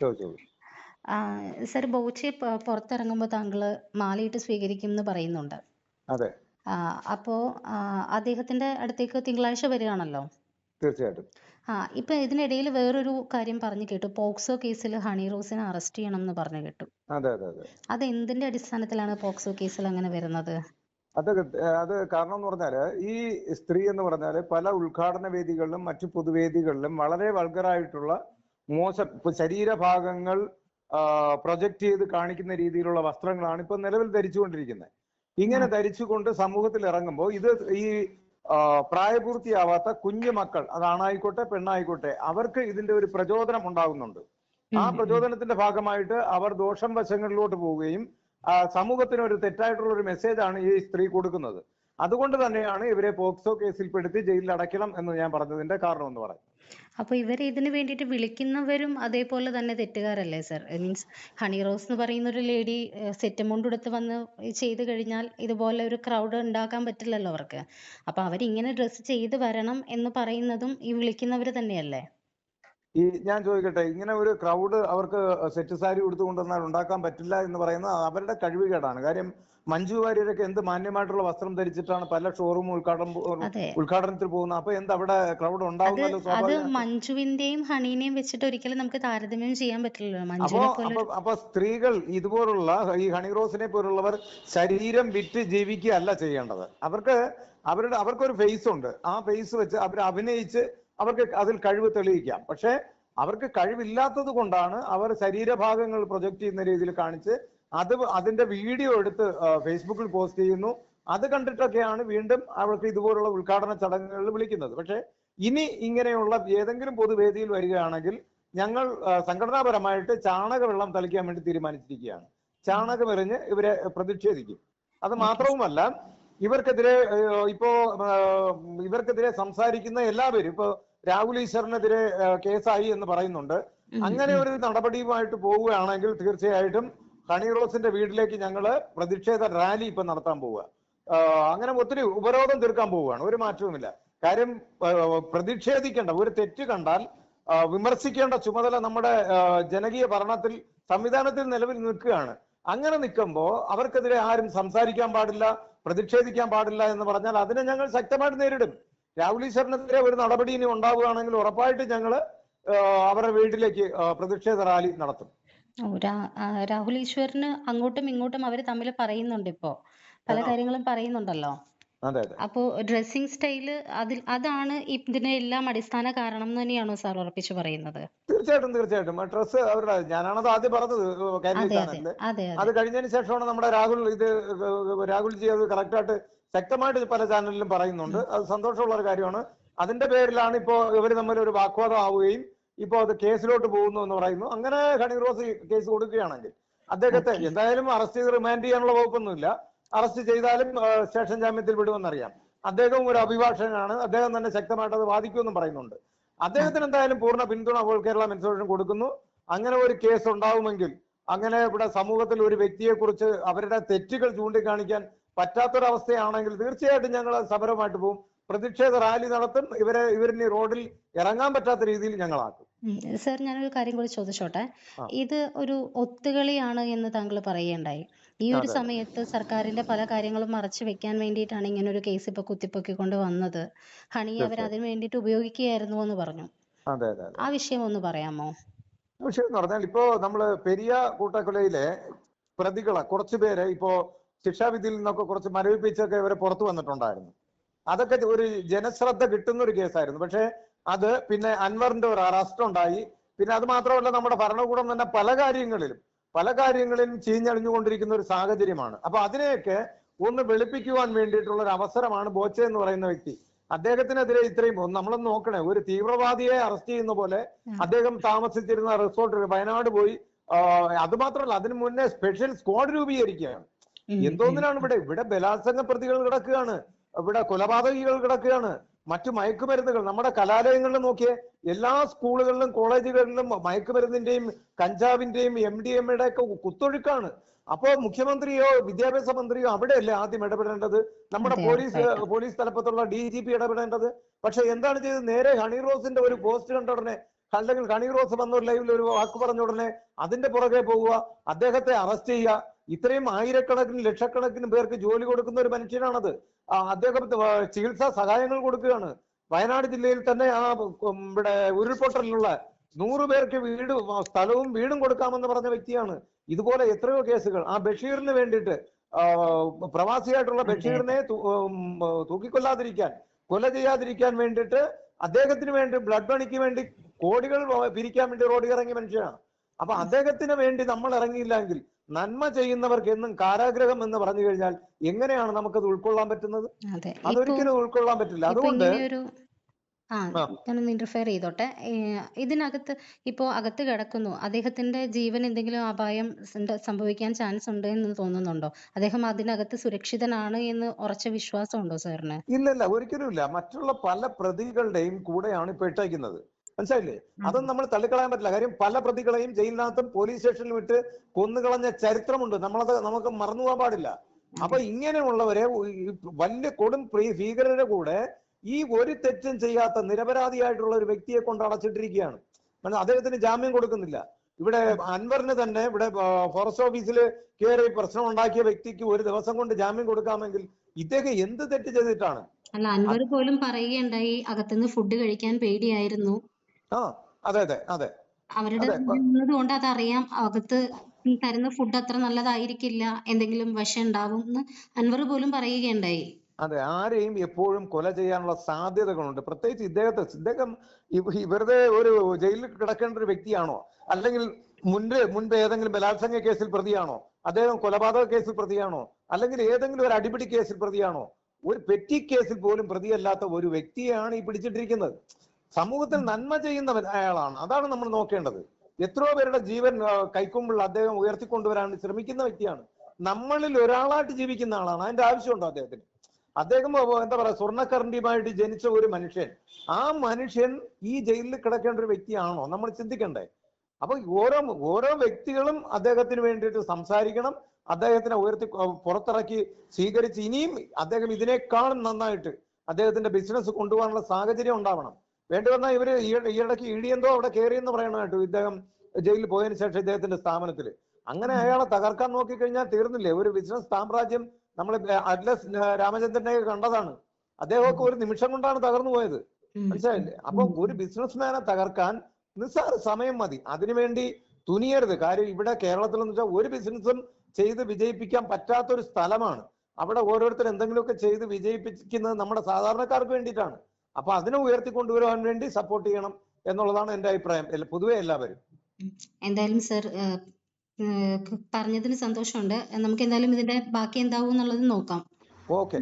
ചോദിച്ചോളൂ. സർ, ബോച്ചെ പുറത്തിറങ്ങുമ്പോൾ താങ്കൾ മാലയിട്ട് സ്വീകരിക്കും എന്ന് പറയുന്നുണ്ട്. അതെ, അപ്പോ അദ്ദേഹത്തിന്റെ അടുത്തേക്ക് തിങ്കളാഴ്ച വരികയാണല്ലോ. തീർച്ചയായിട്ടും. ഇപ്പൊ ഇതിനിടയിൽ വേറൊരു കാര്യം പറഞ്ഞു കേട്ടു. പോക്സോ കേസിൽ ഹണി റോസിനെ അറസ്റ്റ് ചെയ്യണം എന്ന് പറഞ്ഞു കേട്ടു. അതെ അതെ അതെ. അത് എന്തിന്റെ അടിസ്ഥാനത്തിലാണ് പോക്സോ കേസിൽ അങ്ങനെ വരുന്നത്? അത് കാരണം എന്ന് പറഞ്ഞാല്, ഈ സ്ത്രീ എന്ന് പറഞ്ഞാല് പല ഉദ്ഘാടന വേദികളിലും മറ്റു പൊതുവേദികളിലും വളരെ വൾഗറായിട്ടുള്ള മോശം ശരീരഭാഗങ്ങൾ പ്രൊജക്ട് ചെയ്ത് കാണിക്കുന്ന രീതിയിലുള്ള വസ്ത്രങ്ങളാണ് ഇപ്പൊ നിലവിൽ ധരിച്ചുകൊണ്ടിരിക്കുന്നത്. ഇങ്ങനെ ധരിച്ചുകൊണ്ട് സമൂഹത്തിൽ ഇറങ്ങുമ്പോൾ ഇത് ഈ പ്രായപൂർത്തിയാവാത്ത കുഞ്ഞു മക്കൾ, അത് ആണായിക്കോട്ടെ പെണ്ണായിക്കോട്ടെ, അവർക്ക് ഇതിന്റെ ഒരു പ്രചോദനം ഉണ്ടാകുന്നുണ്ട്. ആ പ്രചോദനത്തിന്റെ ഭാഗമായിട്ട് അവർ ദോഷം വശങ്ങളിലോട്ട് പോവുകയും സമൂഹത്തിന് ഒരു തെറ്റായിട്ടുള്ള ഒരു മെസ്സേജാണ് ഈ സ്ത്രീ കൊടുക്കുന്നത്. അതുകൊണ്ട് തന്നെയാണ് ഇവരെ പോക്സോ കേസിൽപ്പെടുത്തി ജയിലിൽ അടയ്ക്കണം എന്ന് ഞാൻ പറഞ്ഞതിന്റെ കാരണം എന്ന് പറയും. അപ്പൊ ഇവരെ ഇതിന് വേണ്ടിയിട്ട് വിളിക്കുന്നവരും അതേപോലെ തന്നെ തെറ്റുകാരല്ലേ സർ? മീൻസ് ഹണി റോസ് എന്ന് പറയുന്ന ഒരു ലേഡി സെറ്റ് മുണ്ടെടുത്ത് വന്ന് ചെയ്ത് കഴിഞ്ഞാൽ ഇതുപോലെ ഒരു ക്രൗഡ് ഉണ്ടാക്കാൻ പറ്റില്ലല്ലോ അവർക്ക്. അപ്പൊ അവരിങ്ങനെ ഡ്രസ്സ് ചെയ്ത് വരണം എന്ന് പറയുന്നതും ഈ വിളിക്കുന്നവർ തന്നെയല്ലേ? ഞാൻ ചോദിക്കട്ടെ, ഇങ്ങനെ ഒരു ക്രൗഡ് അവർക്ക് സെറ്റ് സാരി ഉടുത്തുകൊണ്ടുവന്നാൽ ഉണ്ടാക്കാൻ പറ്റില്ല എന്ന് പറയുന്നത് അവരുടെ കഴിവുകേടാണ്. കാര്യം മഞ്ജു വാര്യരൊക്കെ എന്ത് മാന്യമായിട്ടുള്ള വസ്ത്രം ധരിച്ചിട്ടാണ് പല ഷോറൂം ഉദ്ഘാടനത്തിൽ പോകുന്നത്. അപ്പൊ എന്താ അവിടെ ക്രൗഡ് ഉണ്ടാവുന്നല്ലോ അത് സ്വാഭാവികം. മഞ്ജുവിന്റെയും ഹണിനെയും വെച്ചിട്ട് ഒരിക്കലും നമുക്ക് താരതമ്യം ചെയ്യാൻ പറ്റില്ലല്ലോ. അപ്പോ മഞ്ജുവിനെ അപ്പൊ പോലെ അപ്പൊ സ്ത്രീകൾ ഇതുപോലുള്ള ഈ ഹണി റോസിനെ പോലുള്ളവർ ശരീരം വിറ്റ് ജീവിക്കുകയല്ല ചെയ്യേണ്ടത്. അവർക്കൊരു ഫേസ് ഉണ്ട്. ആ ഫേസ് വെച്ച് അവർ അഭിനയിച്ച് അവർക്ക് അതിൽ കഴിവ് തെളിയിക്കാം. പക്ഷെ അവർക്ക് കഴിവില്ലാത്തത് കൊണ്ടാണ് അവർ ശരീരഭാഗങ്ങൾ പ്രൊജക്ട് ചെയ്യുന്ന രീതിയിൽ കാണിച്ച് അതിന്റെ വീഡിയോ എടുത്ത് ഫേസ്ബുക്കിൽ പോസ്റ്റ് ചെയ്യുന്നു. അത് കണ്ടിട്ടൊക്കെയാണ് വീണ്ടും അവർക്ക് ഇതുപോലുള്ള ഉദ്ഘാടന ചടങ്ങുകളിൽ വിളിക്കുന്നത്. പക്ഷെ ഇനി ഇങ്ങനെയുള്ള ഏതെങ്കിലും പൊതുവേദിയിൽ വരികയാണെങ്കിൽ ഞങ്ങൾ സംഘടനാപരമായിട്ട് ചാണകവെള്ളം തളിക്കാൻ വേണ്ടി തീരുമാനിച്ചിരിക്കുകയാണ്. ചാണകമെറിഞ്ഞ് ഇവരെ പ്രതിഷേധിക്കും. അത് മാത്രവുമല്ല, ഇവർക്കെതിരെ ഇവർക്കെതിരെ സംസാരിക്കുന്ന എല്ലാവരും, ഇപ്പൊ രാഹുൽ ഈശ്വറിനെതിരെ കേസായി എന്ന് പറയുന്നുണ്ട്. അങ്ങനെ ഒരു നടപടിയുമായിട്ട് പോവുകയാണെങ്കിൽ തീർച്ചയായിട്ടും ഹണി റോസിന്റെ വീട്ടിലേക്ക് ഞങ്ങള് പ്രതിഷേധ റാലി ഇപ്പൊ നടത്താൻ പോവുക. അങ്ങനെ ഒത്തിരി ഉപരോധം തീർക്കാൻ പോവുകയാണ്. ഒരു മാറ്റവുമില്ല. കാര്യം പ്രതിഷേധിക്കേണ്ട, ഒരു തെറ്റ് കണ്ടാൽ വിമർശിക്കേണ്ട ചുമതല നമ്മുടെ ജനകീയ ഭരണത്തിൽ സംവിധാനത്തിൽ നിലവിൽ നിൽക്കുകയാണ്. അങ്ങനെ നിൽക്കുമ്പോൾ അവർക്കെതിരെ ആരും സംസാരിക്കാൻ പാടില്ല, പ്രതിഷേധിക്കാൻ പാടില്ല എന്ന് പറഞ്ഞാൽ അതിനെ ഞങ്ങൾ ശക്തമായിട്ട് നേരിടും. രാഹുൽ ഈശ്വറിനെതിരെ ഒരു നടപടി ഇനി ഉണ്ടാവുകയാണെങ്കിൽ ഉറപ്പായിട്ട് ഞങ്ങൾ അവരുടെ വീട്ടിലേക്ക് പ്രതിഷേധ റാലി നടത്തും. രാഹുൽ ഈശ്വറിന് അങ്ങോട്ടും ഇങ്ങോട്ടും അവർ തമ്മിൽ പറയുന്നുണ്ട്, ഇപ്പോ പല കാര്യങ്ങളും പറയുന്നുണ്ടല്ലോ. അതെ അതെ. അപ്പോ ഡ്രസ്സിംഗ് സ്റ്റൈല് അതാണ് ഇതിന് എല്ലാം അടിസ്ഥാന കാരണം എന്ന് തന്നെയാണോ സാർ ഉറപ്പിച്ചു പറയുന്നത്? തീർച്ചയായിട്ടും ഡ്രസ്സ് അവരുടെ, ഞാനാണത് ആദ്യം പറഞ്ഞത് ചാനലില്. അത് കഴിഞ്ഞതിന് ശേഷമാണ് നമ്മുടെ രാഹുൽജി അത് കറക്റ്റായിട്ട് ശക്തമായിട്ട് പല ചാനലിലും പറയുന്നുണ്ട്. അത് സന്തോഷമുള്ള ഒരു കാര്യമാണ്. അതിന്റെ പേരിലാണ് ഇപ്പോ ഇവർ തമ്മിൽ ഒരു വാഗ്വാദം ആവുകയും ഇപ്പോ അത് കേസിലോട്ട് പോകുന്നു എന്ന് പറയുന്നു. അങ്ങനെ ഹണി റോസ് കേസ് കൊടുക്കുകയാണെങ്കിൽ അദ്ദേഹത്തെ എന്തായാലും അറസ്റ്റ് ചെയ്ത് റിമാൻഡ് ചെയ്യാനുള്ള വകുപ്പൊന്നുമില്ല. അറസ്റ്റ് ചെയ്താലും സ്റ്റേഷൻ ജാമ്യത്തിൽ വിടുമെന്നറിയാം. അദ്ദേഹവും ഒരു അഭിഭാഷകനാണ്. അദ്ദേഹം തന്നെ ശക്തമായിട്ട് അത് വാദിക്കുമെന്നും പറയുന്നുണ്ട്. അദ്ദേഹത്തിന് എന്തായാലും പൂർണ്ണ പിന്തുണ കേരള മെൻസ് കൊടുക്കുന്നു. അങ്ങനെ ഒരു കേസ് ഉണ്ടാവുമെങ്കിൽ, അങ്ങനെ ഇവിടെ സമൂഹത്തിൽ ഒരു വ്യക്തിയെ കുറിച്ച് അവരുടെ തെറ്റുകൾ ചൂണ്ടിക്കാണിക്കാൻ പറ്റാത്തൊരവസ്ഥയാണെങ്കിൽ തീർച്ചയായിട്ടും ഞങ്ങൾ സമരമായിട്ട് പോകും, പ്രതിഷേധ റാലി നടത്തും. ഇവരിനി റോഡിൽ ഇറങ്ങാൻ പറ്റാത്ത രീതിയിൽ ഞങ്ങളാക്കും. സർ, ഞാനൊരു കാര്യം കൂടി ചോദിച്ചോട്ടെ. ഇത് ഒരു ഒത്തുകളിയാണ് എന്ന് താങ്കൾ പറയുകയുണ്ടായി. ഈ ഒരു സമയത്ത് സർക്കാരിന്റെ പല കാര്യങ്ങളും മറച്ചു വെക്കാൻ വേണ്ടിയിട്ടാണ് ഇങ്ങനെ ഒരു കേസ് ഇപ്പൊ കുത്തിപ്പൊക്കിക്കൊണ്ട് വന്നത്. ഹണിയെ അവർ അതിന് വേണ്ടിയിട്ട് ഉപയോഗിക്കുകയായിരുന്നു എന്ന് പറഞ്ഞു. ആ വിഷയം ഒന്ന് പറയാമോ? വിഷയം എന്ന് പറഞ്ഞാൽ, ഇപ്പോ നമ്മള് പെരിയ കൂട്ടക്കൊലയിലെ പ്രതികളെ കുറച്ചുപേരെ ഇപ്പോ ശിക്ഷാവിധിയിൽ നിന്നൊക്കെ കുറച്ച് മരവിപ്പിച്ചൊക്കെ ഇവരെ പുറത്തു വന്നിട്ടുണ്ടായിരുന്നു. അതൊക്കെ ഒരു ജനശ്രദ്ധ കിട്ടുന്ന ഒരു കേസായിരുന്നു. പക്ഷെ അത് പിന്നെ അൻവറിന്റെ ഒരു അറസ്റ്റ് ഉണ്ടായി. പിന്നെ അത് മാത്രമല്ല, നമ്മുടെ ഭരണകൂടം തന്നെ പല കാര്യങ്ങളിലും ചീഞ്ഞളിഞ്ഞുകൊണ്ടിരിക്കുന്ന ഒരു സാഹചര്യമാണ്. അപ്പൊ അതിനെയൊക്കെ ഒന്ന് വെളുപ്പിക്കുവാൻ വേണ്ടിയിട്ടുള്ള ഒരു അവസരമാണ് ബോച്ചെ എന്ന് പറയുന്ന വ്യക്തി. അദ്ദേഹത്തിനെതിരെ ഇത്രയും നമ്മളൊന്ന് നോക്കണേ, ഒരു തീവ്രവാദിയെ അറസ്റ്റ് ചെയ്യുന്ന പോലെ അദ്ദേഹം താമസിച്ചിരുന്ന റിസോർട്ടിൽ വയനാട് പോയി. അത് മാത്രമല്ല, അതിനു മുന്നേ സ്പെഷ്യൽ സ്ക്വാഡ് രൂപീകരിക്കുകയാണ്. എന്തോന്നിനാണ് ഇവിടെ ബലാത്സംഗ പ്രതികൾ കിടക്കുകയാണ്, ഇവിടെ കൊലപാതകികൾ കിടക്കുകയാണ്, മറ്റു മയക്കുമരുന്നുകൾ. നമ്മുടെ കലാലയങ്ങളിൽ നോക്കിയേ, എല്ലാ സ്കൂളുകളിലും കോളേജുകളിലും മയക്കുമരുന്നിന്റെയും കഞ്ചാവിന്റെയും MDMA ഒക്കെ കുത്തൊഴുക്കാണ്. അപ്പോ മുഖ്യമന്ത്രിയോ വിദ്യാഭ്യാസ മന്ത്രിയോ അവിടെയല്ലേ ആദ്യം ഇടപെടേണ്ടത്? നമ്മുടെ പോലീസ് തലപ്പത്തുള്ള DGP ഇടപെടേണ്ടത്. പക്ഷെ എന്താണ് ചെയ്തത്? നേരെ ഹണി റോസിന്റെ ഒരു പോസ്റ്റ് കണ്ട ഉടനെ അല്ലെങ്കിൽ കണീർ റോസ് വന്ന ഒരു ലൈവിൽ ഒരു വാക്ക് പറഞ്ഞ ഉടനെ അതിന്റെ പുറകെ പോവുക, അദ്ദേഹത്തെ അറസ്റ്റ് ചെയ്യുക. ഇത്രയും ആയിരക്കണക്കിന് ലക്ഷക്കണക്കിന് പേർക്ക് ജോലി കൊടുക്കുന്ന ഒരു മനുഷ്യനാണത്. അദ്ദേഹം ചികിത്സാ സഹായങ്ങൾ കൊടുക്കുകയാണ്. വയനാട് ജില്ലയിൽ തന്നെ ഇവിടെ ഉരുൾപൊട്ടലിലുള്ള 100 പേർക്ക് സ്ഥലവും വീടും കൊടുക്കാമെന്ന് പറഞ്ഞ വ്യക്തിയാണ്. ഇതുപോലെ എത്രയോ കേസുകൾ. ആ ബഷീറിന് വേണ്ടിയിട്ട്, പ്രവാസിയായിട്ടുള്ള ബഷീറിനെ തൂക്കിക്കൊല്ലാതിരിക്കാൻ, കൊല ചെയ്യാതിരിക്കാൻ വേണ്ടിയിട്ട് അദ്ദേഹത്തിന് വേണ്ടി ബ്ലഡ് മണിക്ക് വേണ്ടി കോടികൾ പിരിക്കാൻ വേണ്ടി റോഡിൽ ഇറങ്ങിയ മനുഷ്യനാണ്. അപ്പൊ അദ്ദേഹത്തിന് വേണ്ടി നമ്മൾ ഇറങ്ങിയില്ലെങ്കിൽ നന്മ ചെയ്യുന്നവർക്ക് എന്നും കാരാഗ്രഹം എന്ന് പറഞ്ഞു കഴിഞ്ഞാൽ എങ്ങനെയാണ് നമുക്കത് ഉൾക്കൊള്ളാൻ പറ്റുന്നത്? അതൊരിക്കലും ഉൾക്കൊള്ളാൻ പറ്റില്ല. അതുകൊണ്ട് ഞാനൊന്ന് ഇന്റർഫെയർ ചെയ്തോട്ടെ. ഇതിനകത്ത് ഇപ്പോ അകത്ത് കിടക്കുന്നു, അദ്ദേഹത്തിന്റെ ജീവൻ എന്തെങ്കിലും അപായം സംഭവിക്കാൻ ചാൻസ് ഉണ്ട് എന്ന് തോന്നുന്നുണ്ടോ? അദ്ദേഹം അതിനകത്ത് സുരക്ഷിതനാണ് എന്ന് ഉറച്ച വിശ്വാസം ഉണ്ടോ സാറിന്? ഇല്ല, ഒരിക്കലും ഇല്ല. മറ്റുള്ള പല പ്രതികളുടെയും കൂടെയാണ് ഇപ്പൊ ഇട്ടേക്കുന്നത്. മനസ്സിലായില്ലേ? അതൊന്നും നമ്മൾ തള്ളിക്കളയാൻ പറ്റില്ല. കാര്യം പല പ്രതികളെയും ജയിലിനകത്തും പോലീസ് സ്റ്റേഷനിലും ഇട്ട് കൊന്നുകളഞ്ഞ ചരിത്രമുണ്ട്. നമുക്ക് മറന്നുപോകാൻ പാടില്ല. അപ്പൊ ഇങ്ങനെയുള്ളവരെ, വലിയ കൊടും ഭീകരരുടെ കൂടെ ഈ ഒരു തെറ്റും ചെയ്യാത്ത നിരപരാധിയായിട്ടുള്ള ഒരു വ്യക്തിയെ കൊണ്ട് അടച്ചിട്ടിരിക്കുകയാണ്. അദ്ദേഹത്തിന് ജാമ്യം കൊടുക്കുന്നില്ല. ഇവിടെ അൻവറിന് തന്നെ ഇവിടെ ഫോറസ്റ്റ് ഓഫീസിൽ കയറി പ്രശ്നം ഉണ്ടാക്കിയ വ്യക്തിക്ക് ഒരു ദിവസം കൊണ്ട് ജാമ്യം കൊടുക്കാമെങ്കിൽ ഇദ്ദേഹം എന്ത് തെറ്റ് ചെയ്തിട്ടാണ്? അല്ല, അൻവർ പോലും പറയുകയുണ്ടായി അകത്തുനിന്ന് ഫുഡ് കഴിക്കാൻ പേടിയായിരുന്നു. അതെ. അവരുടെ കൊണ്ട് അതറിയാം, അകത്ത് തരുന്ന ഫുഡ് അത്ര നല്ലതായിരിക്കില്ല, എന്തെങ്കിലും വിഷം ഉണ്ടാവും എന്ന് അൻവർ പോലും പറയുകയുണ്ടായി. അതെ, ആരെയും എപ്പോഴും കൊല ചെയ്യാനുള്ള സാധ്യതകളുണ്ട്. പ്രത്യേകിച്ച് ഇദ്ദേഹം വെറുതെ ഒരു ജയിലിൽ കിടക്കേണ്ട ഒരു വ്യക്തിയാണോ? അല്ലെങ്കിൽ മുൻപ് ഏതെങ്കിലും ബലാത്സംഗ കേസിൽ പ്രതിയാണോ? അദ്ദേഹം കൊലപാതക കേസിൽ പ്രതിയാണോ? അല്ലെങ്കിൽ ഏതെങ്കിലും ഒരു അടിപിടി കേസിൽ പ്രതിയാണോ? ഒരു പെറ്റി കേസിൽ പോലും പ്രതിയല്ലാത്ത ഒരു വ്യക്തിയാണ് ഈ പിടിച്ചിട്ടിരിക്കുന്നത്. സമൂഹത്തിൽ നന്മ ചെയ്യുന്നവൻ അയാളാണ്. അതാണ് നമ്മൾ നോക്കേണ്ടത്. എത്രയോ പേരുടെ ജീവൻ കൈക്കൊമ്പിൾ അദ്ദേഹം ഉയർത്തിക്കൊണ്ടുവരാൻ ശ്രമിക്കുന്ന വ്യക്തിയാണ്. നമ്മളിൽ ഒരാളായിട്ട് ജീവിക്കുന്ന ആളാണ്. അതിന്റെ ആവശ്യമുണ്ടോ അദ്ദേഹത്തിന്? അദ്ദേഹം എന്താ പറയാ, സ്വർണ്ണക്കരണ്ടിയുമായിട്ട് ജനിച്ച ഒരു മനുഷ്യൻ, ആ മനുഷ്യൻ ഈ ജയിലിൽ കിടക്കേണ്ട ഒരു വ്യക്തിയാണോ? നമ്മൾ ചിന്തിക്കണ്ടേ? അപ്പൊ ഓരോ വ്യക്തികളും അദ്ദേഹത്തിന് വേണ്ടിയിട്ട് സംസാരിക്കണം. അദ്ദേഹത്തിനെ പുറത്തിറക്കി സ്വീകരിച്ച് ഇനിയും അദ്ദേഹം ഇതിനേക്കാളും നന്നായിട്ട് അദ്ദേഹത്തിന്റെ ബിസിനസ് കൊണ്ടുപോകാനുള്ള സാഹചര്യം ഉണ്ടാവണം. വേണ്ടി വന്നാൽ ഇവര് ഈയിടയ്ക്ക് ഇടിയെന്തോ അവിടെ കയറിയെന്ന് പറയണമായിട്ടു ഇദ്ദേഹം ജയിലിൽ പോയതിനു ശേഷം ഇദ്ദേഹത്തിന്റെ സ്ഥാപനത്തിൽ. അങ്ങനെ അയാളെ തകർക്കാൻ നോക്കിക്കഴിഞ്ഞാൽ തീർന്നില്ലേ ഒരു ബിസിനസ് സാമ്രാജ്യം. നമ്മൾ അറ്റ്ലസ് രാമചന്ദ്രനെ കണ്ടതാണ്. അദ്ദേഹമൊക്കെ ഒരു നിമിഷം കൊണ്ടാണ് തകർന്നു പോയത്. മനസ്സിലായില്ലേ? അപ്പൊ ഒരു ബിസിനസ്മാനെ തകർക്കാൻ നിസ്സാര സമയം മതി. അതിനുവേണ്ടി തുനിയരുത്. കാര്യം ഇവിടെ കേരളത്തിൽ എന്ന് വെച്ചാൽ ഒരു ബിസിനസ്സും ചെയ്ത് വിജയിപ്പിക്കാൻ പറ്റാത്തൊരു സ്ഥലമാണ്. അവിടെ ഓരോരുത്തർ എന്തെങ്കിലുമൊക്കെ ചെയ്ത് വിജയിപ്പിക്കുന്നത് നമ്മുടെ സാധാരണക്കാർക്ക് വേണ്ടിയിട്ടാണ്. അപ്പൊ അതിനെ ഉയർത്തിക്കൊണ്ടുവരാൻ വേണ്ടി സപ്പോർട്ട് ചെയ്യണം എന്നുള്ളതാണ് എന്റെ അഭിപ്രായം. പൊതുവെ എല്ലാവരും. എന്തായാലും സർ പറഞ്ഞതിന് സന്തോഷമുണ്ട്. നമുക്ക് എന്തായാലും ഇതിന്റെ ബാക്കി എന്താവും എന്നുള്ളത് നോക്കാം. ഓക്കെ.